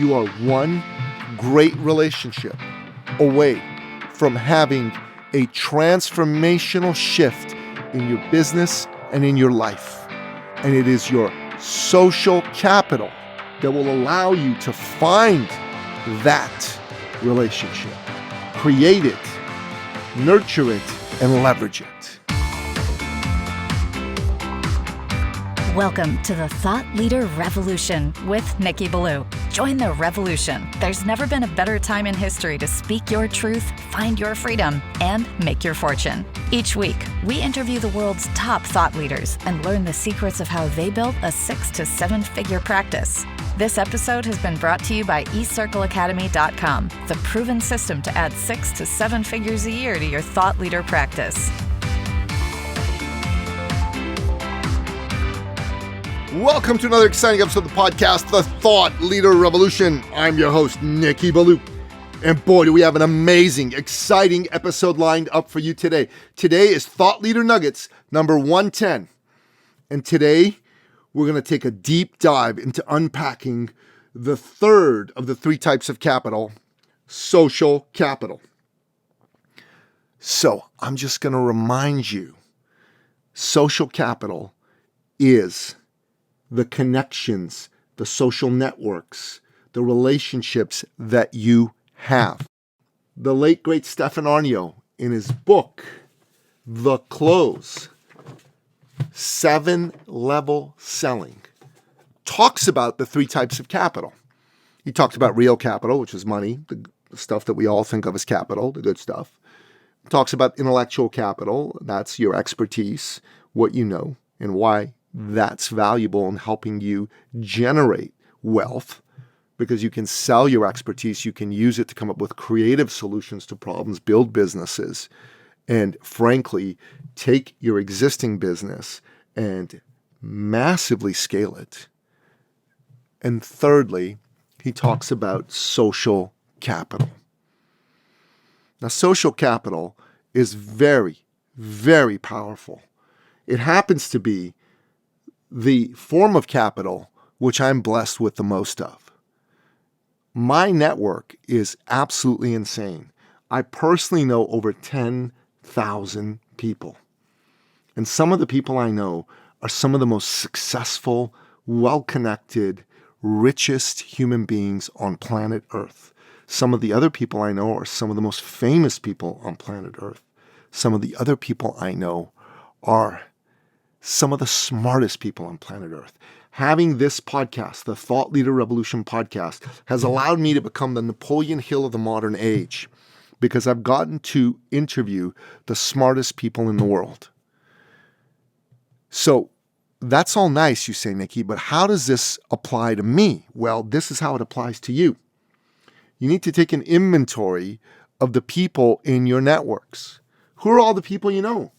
you are one great relationship away from having a transformational shift in your business and in your life. And it is your social capital that will allow you to find that relationship, create it, nurture it, and leverage it. Welcome to the Thought Leader Revolution with Nicky. Join the revolution. There's never been a better time in history to speak your truth, find your freedom, and make your fortune. Each week, we interview the world's top thought leaders and learn the secrets of how they built a 6 to 7 figure practice. This episode has been brought to you by eCircleacademy.com, the proven system to add 6 to 7 figures a year to your thought leader practice. Welcome to another exciting episode of the podcast, The Thought Leader Revolution. I'm your host, Nicky. And boy, do we have an amazing, exciting episode lined up for you today. Today is Thought Leader Nuggets number 110. And today, we're going to take a deep dive into unpacking the third of the 3 types of capital, social capital. So, I'm just going to remind you, social capital is the connections, the social networks, the relationships that you have. The late, great Stefan Aarnio, in his book, The Close, 7-Level Selling, talks about the 3 types of capital. He talks about real capital, which is money, the stuff that we all think of as capital, the good stuff. He talks about intellectual capital, that's your expertise, what you know, and why that's valuable in helping you generate wealth, because you can sell your expertise, you can use it to come up with creative solutions to problems, build businesses, and frankly, take your existing business and massively scale it. And thirdly, he talks about social capital. Now, social capital is very, very powerful. It happens to be the form of capital which I'm blessed with the most of. My network is absolutely insane. I personally know over 10,000 people. And some of the people I know are some of the most successful, well-connected, richest human beings on planet Earth. Some of the other people I know are some of the most famous people on planet Earth. Some of the other people I know are some of the smartest people on planet Earth. Having this podcast, the Thought Leader Revolution podcast, has allowed me to become the Napoleon Hill of the modern age, because I've gotten to interview the smartest people in the world. So that's all nice, you say, Nicky, but how does this apply to me? Well, this is how it applies to you. You need to take an inventory of the people in your networks. Who are all the people you know?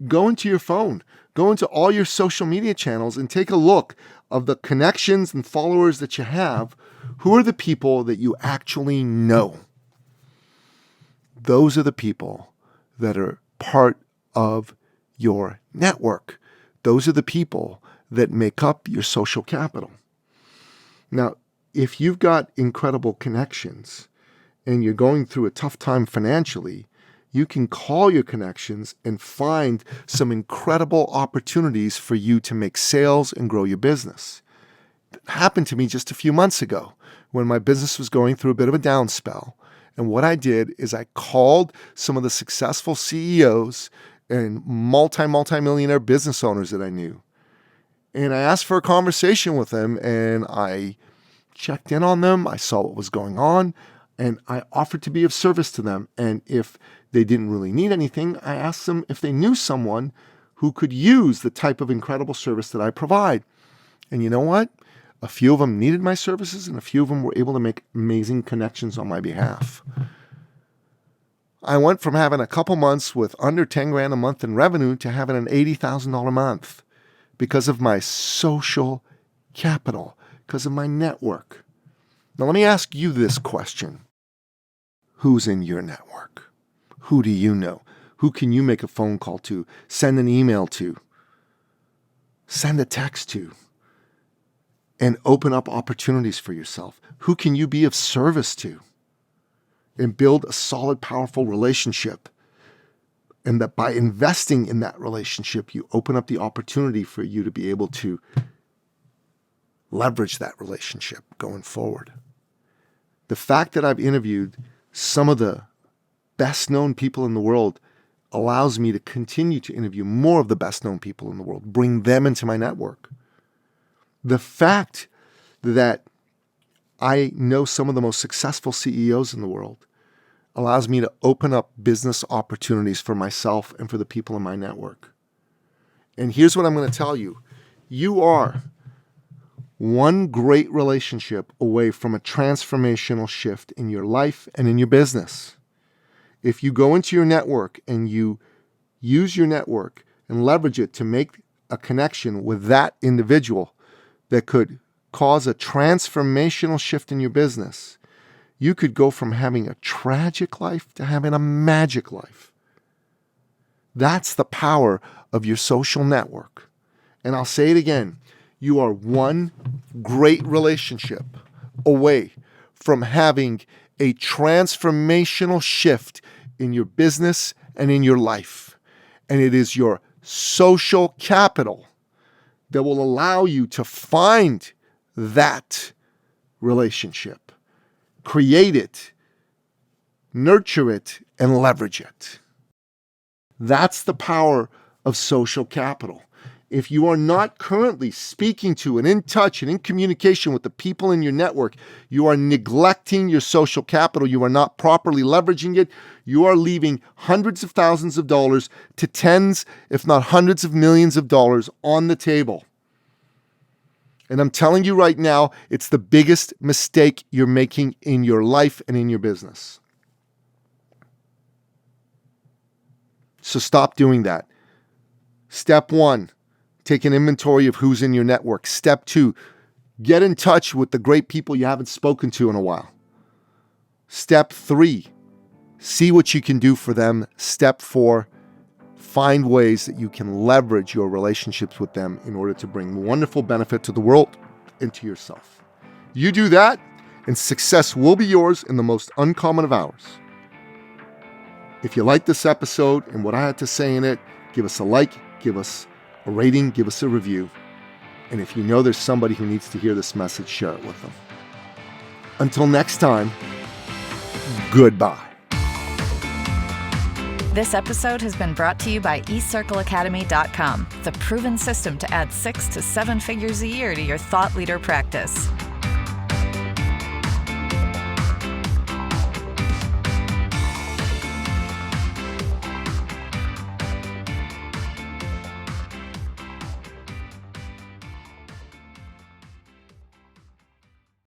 Go into your phone, go into all your social media channels and take a look of the connections and followers that you have. Who are the people that you actually know? Those are the people that are part of your network. Those are the people that make up your social capital. Now, if you've got incredible connections and you're going through a tough time financially, you can call your connections and find some incredible opportunities for you to make sales and grow your business. That happened to me just a few months ago when my business was going through a bit of a down spell. And what I did is I called some of the successful CEOs and multi-millionaire business owners that I knew. And I asked for a conversation with them, and I checked in on them. I saw what was going on, and I offered to be of service to them. And if they didn't really need anything, I asked them if they knew someone who could use the type of incredible service that I provide. And you know what? A few of them needed my services, and a few of them were able to make amazing connections on my behalf. I went from having a couple months with under 10 grand a month in revenue to having an $80,000 a month because of my social capital, because of my network. Now, let me ask you this question. Who's in your network? Who do you know? Who can you make a phone call to, send an email to, send a text to, and open up opportunities for yourself. Who can you be of service to? And build a solid, powerful relationship. And that by investing in that relationship, you open up the opportunity for you to be able to leverage that relationship going forward. The fact that I've interviewed some of the best known people in the world allows me to continue to interview more of the best known people in the world, bring them into my network. The fact that I know some of the most successful CEOs in the world allows me to open up business opportunities for myself and for the people in my network. And here's what I'm going to tell you. You are one great relationship away from a transformational shift in your life and in your business. If you go into your network and you use your network and leverage it to make a connection with that individual that could cause a transformational shift in your business, you could go from having a tragic life to having a magic life. That's the power of your social network. And I'll say it again. You are one great relationship away from having a transformational shift in your business and in your life. And it is your social capital that will allow you to find that relationship, create it, nurture it, and leverage it. That's the power of social capital. If you are not currently speaking to and in touch and in communication with the people in your network, you are neglecting your social capital. You are not properly leveraging it. You are leaving hundreds of thousands of dollars to tens, if not hundreds of millions of dollars on the table. And I'm telling you right now, it's the biggest mistake you're making in your life and in your business. So stop doing that. Step 1. Take an inventory of who's in your network. Step 2, get in touch with the great people you haven't spoken to in a while. Step 3, see what you can do for them. Step 4, find ways that you can leverage your relationships with them in order to bring wonderful benefit to the world and to yourself. You do that, and success will be yours in the most uncommon of hours. If you like this episode and what I had to say in it, give us a like, give us a rating, give us a review. And if you know there's somebody who needs to hear this message, share it with them. Until next time, goodbye. This episode has been brought to you by eCircleAcademy.com, the proven system to add 6 to 7 figures a year to your thought leader practice.